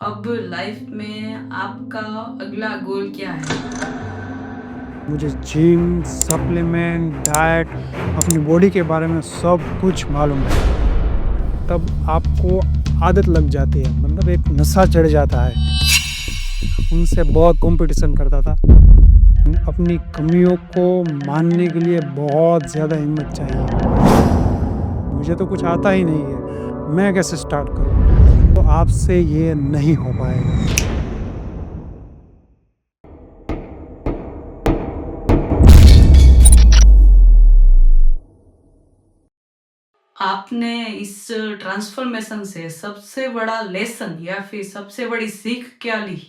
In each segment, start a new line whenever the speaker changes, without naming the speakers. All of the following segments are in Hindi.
अब लाइफ में आपका अगला गोल क्या है?
मुझे जिम, सप्लीमेंट, डाइट, अपनी बॉडी के बारे में सब कुछ मालूम है। तब आपको आदत लग जाती है, मतलब एक नशा चढ़ जाता है। उनसे बहुत कॉम्पिटिशन करता था। अपनी कमियों को मानने के लिए बहुत ज़्यादा हिम्मत चाहिए। मुझे तो कुछ आता ही नहीं है, मैं कैसे स्टार्ट करूँ? तो आपसे ये नहीं हो पाएगा।
आपने इस ट्रांसफ़ॉर्मेशन से सबसे बड़ा लेसन या फिर सबसे बड़ी सीख क्या ली?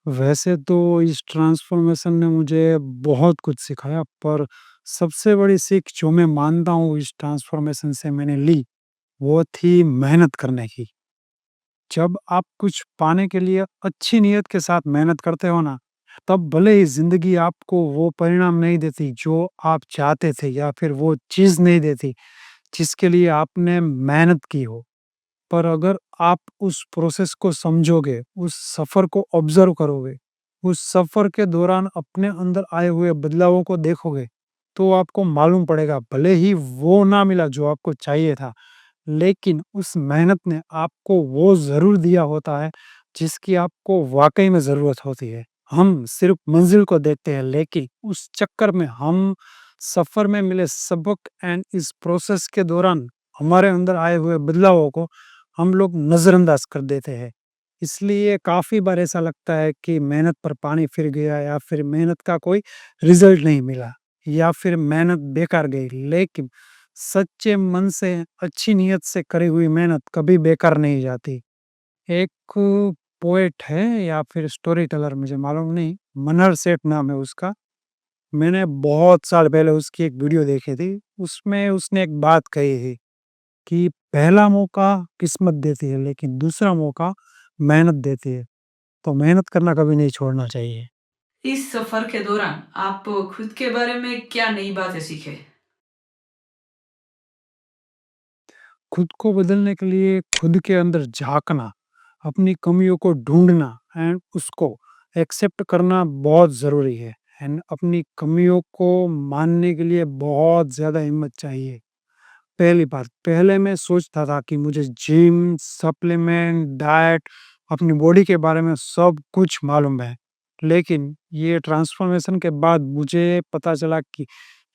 वैसे तो इस ट्रांसफ़ॉर्मेशन ने मुझे बहुत कुछ सिखाया, पर सबसे बड़ी सीख जो मैं मानता हूँ इस ट्रांसफ़ॉर्मेशन से मैंने ली, वो थी मेहनत करने की। जब आप कुछ पाने के लिए अच्छी नीयत के साथ मेहनत करते हो ना, तब भले ही ज़िंदगी आपको वो परिणाम नहीं देती जो आप चाहते थे, या फिर वो चीज़ नहीं देती जिसके लिए आपने मेहनत की हो। पर अगर आप उस प्रोसेस को समझोगे, उस सफ़र को ऑब्ज़र्व करोगे, उस सफ़र के दौरान अपने अंदर आए हुए बदलावों को देखोगे, तो आपको मालूम पड़ेगा, भले ही वो ना मिला जो आपको चाहिए था, लेकिन उस मेहनत ने आपको वो ज़रूर दिया होता है, जिसकी आपको वाक़ई में ज़रूरत होती है। हम सिर्फ़ मंज़िल को देखते हैं, लेकिन उस चक्कर में हम सफ़र में मिले सबक एंड इस प्रोसेस के दौरान हमारे अंदर आए हुए बदलावों को हम लोग नज़रअंदाज कर देते हैं। इसलिए काफ़ी बार ऐसा लगता है कि मेहनत पर पानी फिर गया, या फिर मेहनत का कोई रिज़ल्ट नहीं मिला, या फिर मेहनत बेकार गई। लेकिन सच्चे मन से, अच्छी नीयत से करी हुई मेहनत कभी बेकार नहीं जाती। एक पोएट है या फिर स्टोरी टेलर, मुझे मालूम नहीं, मनहर सेठ नाम है उसका। मैंने बहुत साल पहले उसकी एक वीडियो देखी थी। उसमें उसने एक बात कही थी कि पहला मौका किस्मत देती है, लेकिन दूसरा मौका मेहनत देती है। तो मेहनत करना कभी नहीं छोड़ना चाहिए।
इस सफ़र के दौरान आप खुद के बारे में क्या नई बातें सीखे?
खुद को बदलने के लिए खुद के अंदर झाँकना, अपनी कमियों को ढूँढना एंड उसको एक्सेप्ट करना बहुत ज़रूरी है। एंड अपनी कमियों को मानने के लिए बहुत ज़्यादा हिम्मत चाहिए। पहली बात, पहले मैं सोचता था कि मुझे जिम, सप्लीमेंट, डाइट, अपनी बॉडी के बारे में सब कुछ मालूम है। लेकिन ये ट्रांसफ़ॉर्मेशन के बाद मुझे पता चला कि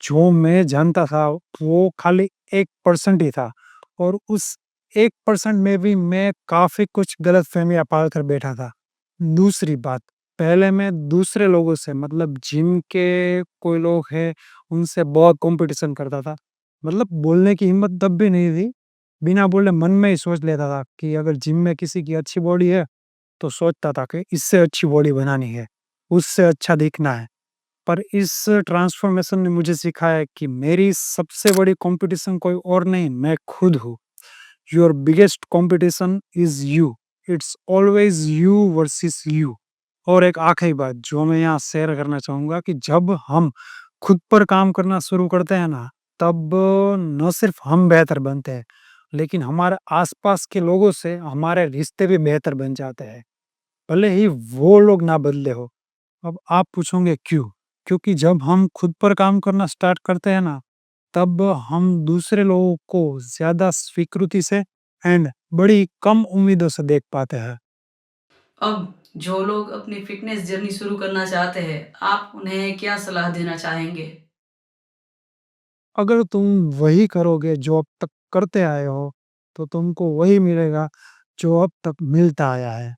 जो मैं जानता था, वो खाली 1% ही था, और उस 1% में भी मैं काफ़ी कुछ गलतफ़हमियाँ पाल कर बैठा था। दूसरी बात, पहले मैं दूसरे लोगों से, मतलब जिम के कोई लोग हैं, उनसे बहुत कॉम्पिटिशन करता था। मतलब बोलने की हिम्मत तब भी नहीं थी। बिना बोले मन में ही सोच लेता था कि अगर जिम में किसी की अच्छी बॉडी है, तो सोचता था कि इससे अच्छी बॉडी बनानी है, उससे अच्छा दिखना है। पर इस ट्रांसफ़ॉर्मेशन ने मुझे सिखाया कि मेरी सबसे बड़ी कॉम्पिटिशन कोई और नहीं, मैं खुद हूँ। Your biggest competition is you. It's always you versus you. और एक आखिरी बात जो मैं यहाँ शेयर करना चाहूँगा कि जब हम खुद पर काम करना शुरू करते हैं ना, तब न सिर्फ हम बेहतर बनते हैं, लेकिन हमारे आसपास के लोगों से हमारे रिश्ते भी बेहतर बन जाते हैं, भले ही वो लोग ना बदले हो। अब आप पूछोगे क्यों? क्योंकि जब हम खुद पर काम करना स्टार्ट करते हैं ना, तब हम दूसरे लोगों को ज़्यादा स्वीकृति से एंड बड़ी कम उम्मीदों से देख पाते हैं।
अब जो लोग अपनी फ़िटनेस जर्नी शुरू करना चाहते हैं, आप उन्हें क्या सलाह देना चाहेंगे?
अगर तुम वही करोगे जो अब तक करते आए हो, तो तुमको वही मिलेगा जो अब तक मिलता आया है।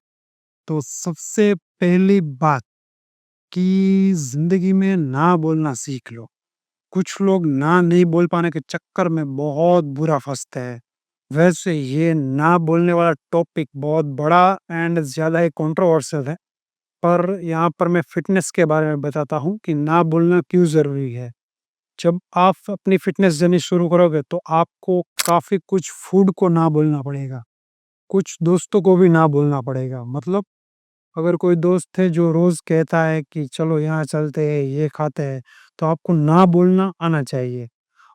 तो सबसे पहली बात कि ज़िंदगी में ना बोलना सीख लो। कुछ लोग ना नहीं बोल पाने के चक्कर में बहुत बुरा फँसते हैं। वैसे ये ना बोलने वाला टॉपिक बहुत बड़ा एंड ज़्यादा ही कंट्रोवर्शियल है, पर यहाँ पर मैं फ़िटनेस के बारे में बताता हूँ कि ना बोलना क्यों ज़रूरी है। जब आप अपनी फ़िटनेस जर्नी शुरू करोगे, तो आपको काफ़ी कुछ फूड को ना बोलना पड़ेगा, कुछ दोस्तों को भी ना बोलना पड़ेगा। मतलब अगर कोई दोस्त है जो रोज़ कहता है कि चलो यहाँ चलते हैं, ये खाते हैं, तो आपको ना बोलना आना चाहिए।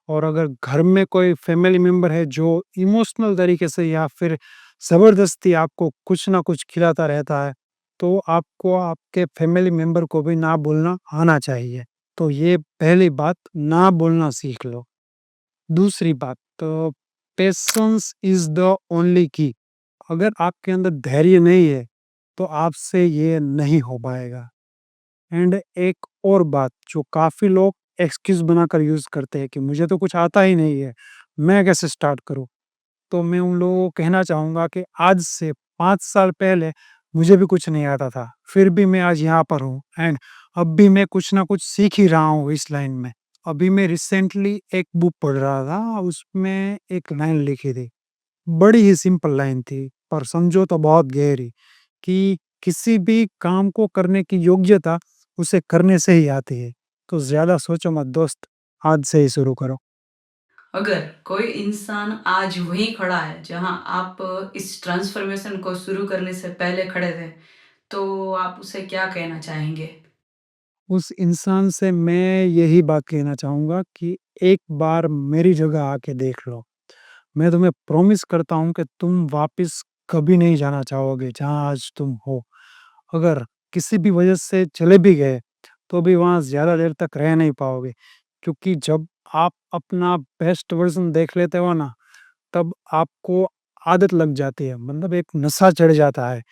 और अगर घर में कोई फैमिली मेंबर है जो इमोशनल तरीके से या फिर ज़बरदस्ती आपको कुछ ना कुछ खिलाता रहता है, तो आपको आपके फैमिली मेंबर को भी ना बोलना आना चाहिए। तो ये पहली बात, ना बोलना सीख लो। दूसरी बात, तो पेशेंस इज़ द ओनली की। अगर आपके अंदर धैर्य नहीं है, तो आपसे ये नहीं हो पाएगा। एंड एक और बात जो काफ़ी लोग एक्सक्यूज़ बनाकर यूज़ करते हैं कि मुझे तो कुछ आता ही नहीं है, मैं कैसे स्टार्ट करूँ? तो मैं उन लोगों को कहना चाहूँगा कि आज से 5 साल पहले मुझे भी कुछ नहीं आता था, फिर भी मैं आज यहाँ पर हूँ एंड अब भी मैं कुछ ना कुछ सीख ही रहा हूँ इस लाइन में। अभी मैं रिसेंटली एक बुक पढ़ रहा था, उसमें एक लाइन लिखी थी, बड़ी ही सिंपल लाइन थी, पर समझो तो बहुत गहरी, कि किसी भी काम को करने की योग्यता उसे करने से ही आती है। तो ज़्यादा सोचो मत दोस्त, आज से ही शुरू करो।
अगर कोई इंसान आज वहीं खड़ा है जहां आप इस ट्रांसफॉर्मेशन को शुरू करने से पहले खड़े थे, तो आप उसे क्या कहना चाहेंगे?
उस इंसान से मैं यही बात कहना चाहूँगा कि एक बार मेरी जगह आके देख लो। मैं तुम्हें प्रॉमिस करता हूँ कि तुम वापस कभी नहीं जाना चाहोगे जहाँ आज तुम हो। अगर किसी भी वजह से चले भी गए, तो भी वहाँ ज़्यादा देर तक रह नहीं पाओगे। क्योंकि जब आप अपना बेस्ट वर्ज़न देख लेते हो ना, तब आपको आदत लग जाती है, मतलब एक नशा चढ़ जाता है,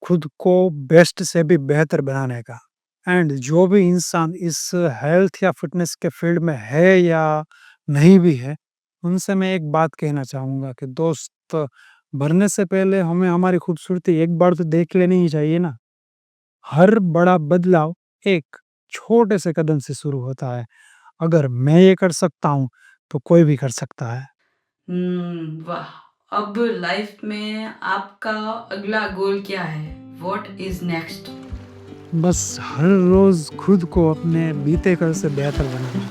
खुद को बेस्ट से भी बेहतर बनाने का। एंड जो भी इंसान इस हेल्थ या फिटनेस के फील्ड में है या नहीं भी है, उनसे मैं एक बात कहना चाहूँगा कि दोस्त, मरने से पहले हमें हमारी खूबसूरती एक बार तो देख लेनी ही चाहिए ना। हर बड़ा बदलाव एक छोटे से कदम से शुरू होता है। अगर मैं ये कर सकता हूँ, तो कोई भी कर सकता है।
वाह! अब लाइफ में आपका अगला गोल क्या है? What is next?
बस हर रोज़ खुद को अपने बीते कल से बेहतर बनाना।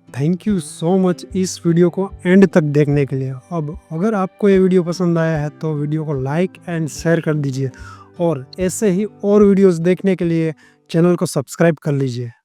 थैंक यू सो मच इस वीडियो को एंड तक देखने के लिए। अब अगर आपको ये वीडियो पसंद आया है, तो वीडियो को लाइक एंड शेयर कर दीजिए और ऐसे ही और वीडियोज़ देखने के लिए चैनल को सब्सक्राइब कर लीजिए।